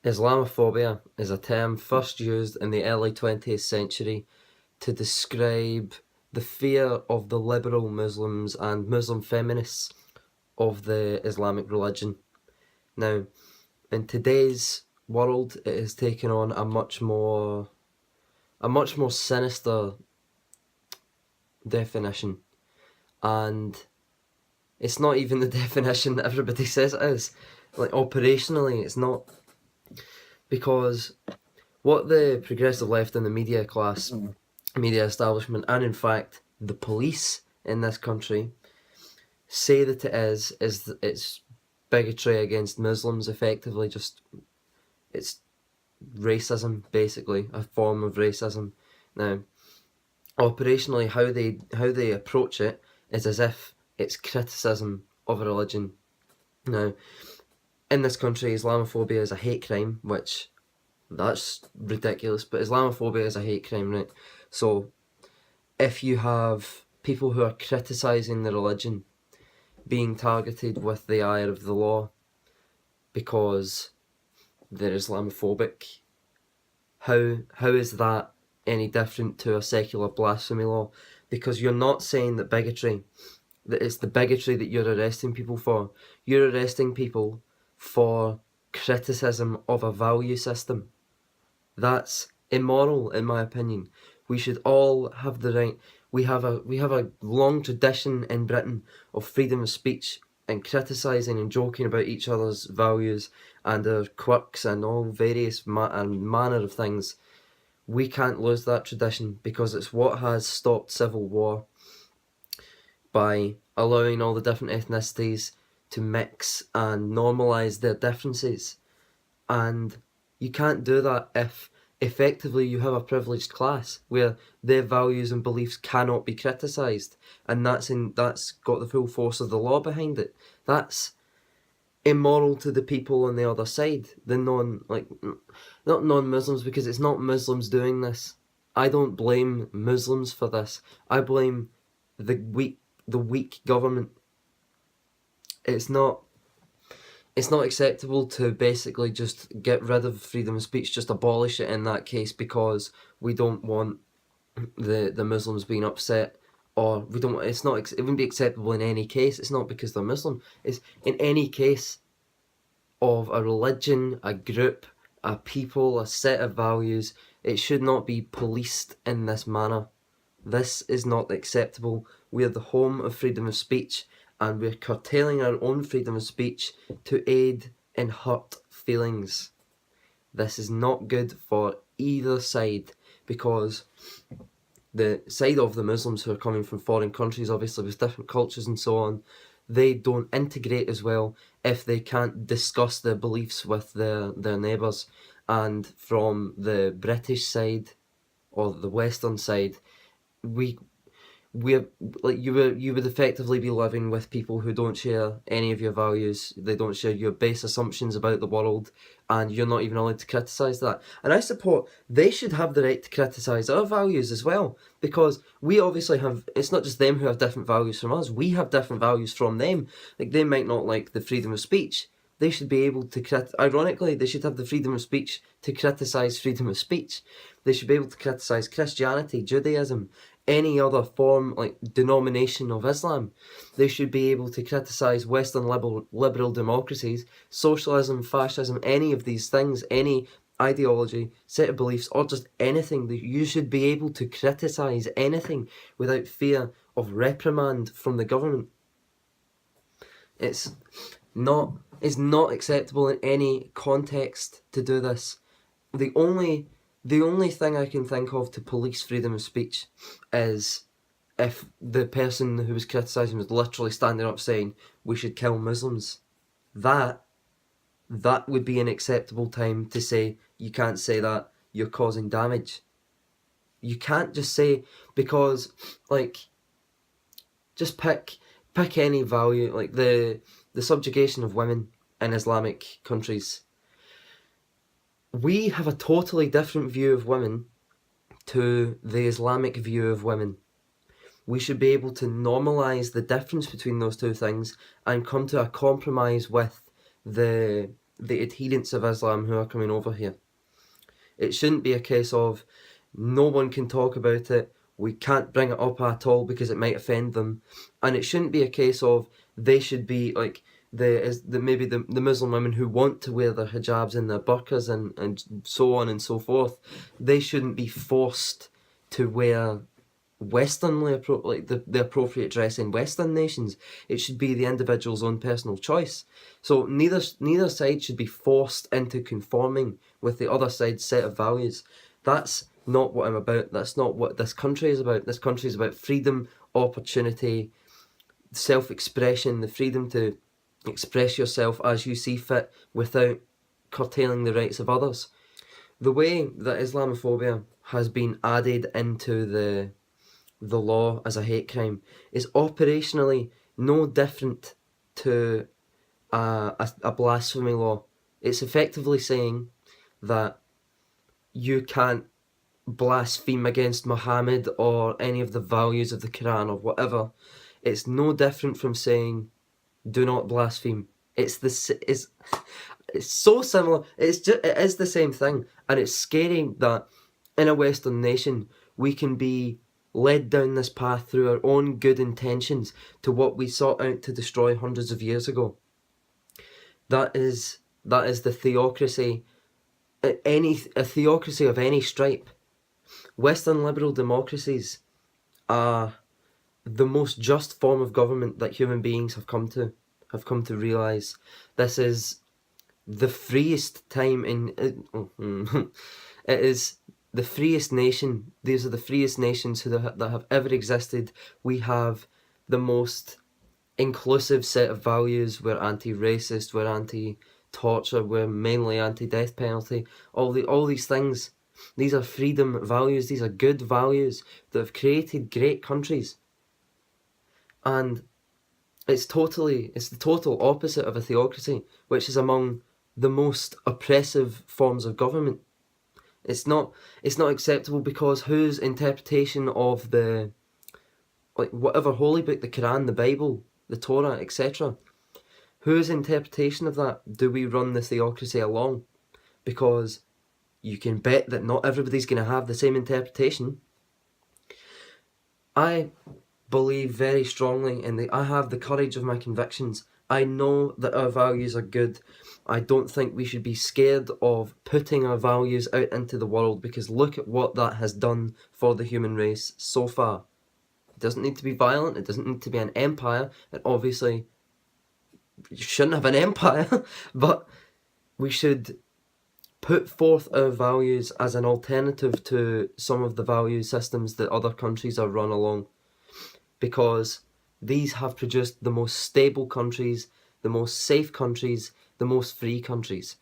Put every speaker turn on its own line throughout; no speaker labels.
Islamophobia is a term first used in the early 20th century to describe the fear of the liberal Muslims and Muslim feminists of the Islamic religion. Now, in today's world, it has taken on a much more sinister definition, and it's not even the definition that everybody says it is. Like, operationally, it's not, because what the progressive left and the media class, media establishment, and in fact the police in this country say that it is it's bigotry against Muslims. Effectively, just it's racism, basically a form of racism. Now, operationally, how they approach it is as if it's criticism of a religion. Now, in this country, Islamophobia is a hate crime, which that's ridiculous, but Islamophobia is a hate crime, right? So if you have people who are criticising the religion being targeted with the ire of the law because they're Islamophobic, how is that any different to a secular blasphemy law? Because you're not saying that it's the bigotry that you're arresting people for. You're arresting people for criticism of a value system. That's immoral, in my opinion. We should all have the right. We have a long tradition in Britain of freedom of speech and criticising and joking about each other's values and their quirks and all various manner of things. We can't lose that tradition, because it's what has stopped civil war, by allowing all the different ethnicities to mix and normalise their differences. And you can't do that if effectively you have a privileged class where their values and beliefs cannot be criticised, and that's got the full force of the law behind it. That's immoral to the people on the other side, the not non-Muslims, because it's not Muslims doing this. I don't blame Muslims for this. I blame the weak government. It's not acceptable to basically just get rid of freedom of speech, just abolish it in that case, because we don't want the Muslims being upset, or we don't. It wouldn't be acceptable in any case. It's not because they're Muslim. It's in any case of a religion, a group, a people, a set of values. It should not be policed in this manner. This is not acceptable. We are the home of freedom of speech, and we're curtailing our own freedom of speech to aid in hurt feelings. This is not good for either side, because the side of the Muslims who are coming from foreign countries, obviously with different cultures and so on, they don't integrate as well if they can't discuss their beliefs with their neighbours. And from the British side or the Western side, we're like, you would effectively be living with people who don't share any of your values. They don't share your base assumptions about the world, and you're not even allowed to criticise that. And I support they should have the right to criticise our values as well, because we obviously have. It's not just them who have different values from us. We have different values from them. Like, they might not like the freedom of speech. They should be able to ironically, they should have the freedom of speech to criticise freedom of speech. They should be able to criticise Christianity, Judaism, any other form, like denomination of Islam. They should be able to criticise Western liberal democracies, socialism, fascism, any of these things, any ideology, set of beliefs, or just anything. You should be able to criticise anything without fear of reprimand from the government. It's not acceptable in any context to do this. The only thing I can think of to police freedom of speech is if the person who was criticising was literally standing up saying we should kill Muslims. That would be an acceptable time to say, you can't say that, you're causing damage. You can't just say, because, like, just pick any value, like the subjugation of women in Islamic countries. We have a totally different view of women to the Islamic view of women. We should be able to normalise the difference between those two things and come to a compromise with the the adherents of Islam who are coming over here. It shouldn't be a case of no one can talk about it, we can't bring it up at all because it might offend them, and it shouldn't be a case of they should be like maybe the Muslim women who want to wear their hijabs and their burqas and so on and so forth. They shouldn't be forced to wear Westernly like the appropriate dress in Western nations. It should be the individual's own personal choice. So neither side should be forced into conforming with the other side's set of values. That's not what I'm about. That's not what this country is about. This country is about freedom, opportunity, self-expression, the freedom to express yourself as you see fit without curtailing the rights of others. The way that Islamophobia has been added into the law as a hate crime is operationally no different to a blasphemy law. It's effectively saying that you can't blaspheme against Muhammad or any of the values of the Quran or whatever. It's no different from saying do not blaspheme. It's so similar. It is the same thing, and it's scary that in a Western nation we can be led down this path through our own good intentions to what we sought out to destroy hundreds of years ago. That is the theocracy, a theocracy of any stripe. Western liberal democracies are the most just form of government that human beings have come to realise. This is the freest time in it is the freest nation. These are the freest nations that have ever existed. We have the most inclusive set of values. We're anti-racist, we're anti-torture, we're mainly anti-death penalty. All these things. These are freedom values, these are good values that have created great countries. And it's the total opposite of a theocracy, which is among the most oppressive forms of government. It's not acceptable because whose interpretation of the whatever holy book, the Quran, the Bible, the Torah, etc., whose interpretation of that do we run the theocracy along? Because you can bet that not everybody's going to have the same interpretation. I believe very strongly I have the courage of my convictions. I know that our values are good. I don't think we should be scared of putting our values out into the world, because look at what that has done for the human race so far. It doesn't need to be violent, it doesn't need to be an empire, and obviously you shouldn't have an empire, but we should put forth our values as an alternative to some of the value systems that other countries are run along, because these have produced the most stable countries, the most safe countries, the most free countries.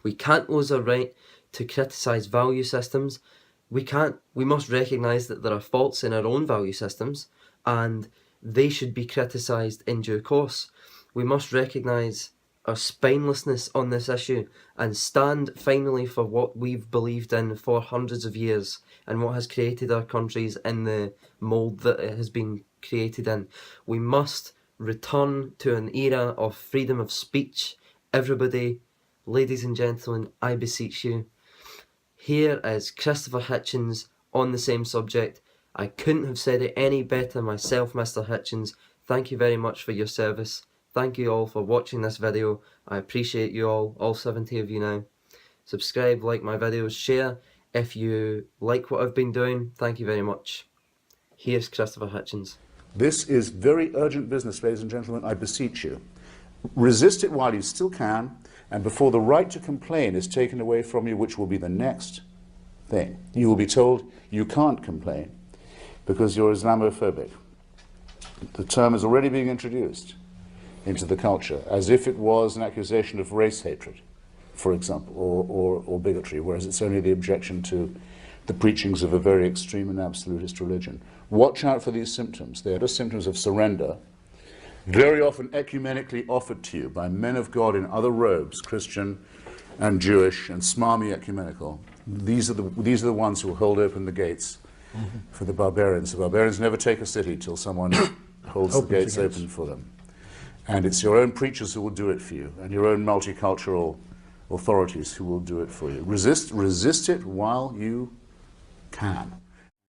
We can't lose our right to criticise value systems. We must recognise that there are faults in our own value systems, and they should be criticised in due course. We must recognise our spinelessness on this issue and stand finally for what we've believed in for hundreds of years and what has created our countries in the mould that it has been created in. We must return to an era of freedom of speech. Everybody, ladies and gentlemen, I beseech you. Here is Christopher Hitchens on the same subject. I couldn't have said it any better myself, Mr. Hitchens. Thank you very much for your service. Thank you all for watching this video. I appreciate you all 70 of you now. Subscribe, like my videos, share if you like what I've been doing. Thank you very much. Here's Christopher Hitchens.
This is very urgent business, ladies and gentlemen, I beseech you. Resist it while you still can, and before the right to complain is taken away from you, which will be the next thing. You will be told you can't complain because you're Islamophobic. The term is already being introduced into the culture as if it was an accusation of race hatred, for example, or bigotry, whereas it's only the objection to the preachings of a very extreme and absolutist religion. Watch out for these symptoms. They are just symptoms of surrender, very often ecumenically offered to you by men of God in other robes, Christian and Jewish and smarmy ecumenical. These are the ones who will hold open the gates for the barbarians. The barbarians never take a city till someone holds the gates open for them. And it's your own preachers who will do it for you, and your own multicultural authorities who will do it for you. Resist it while you can.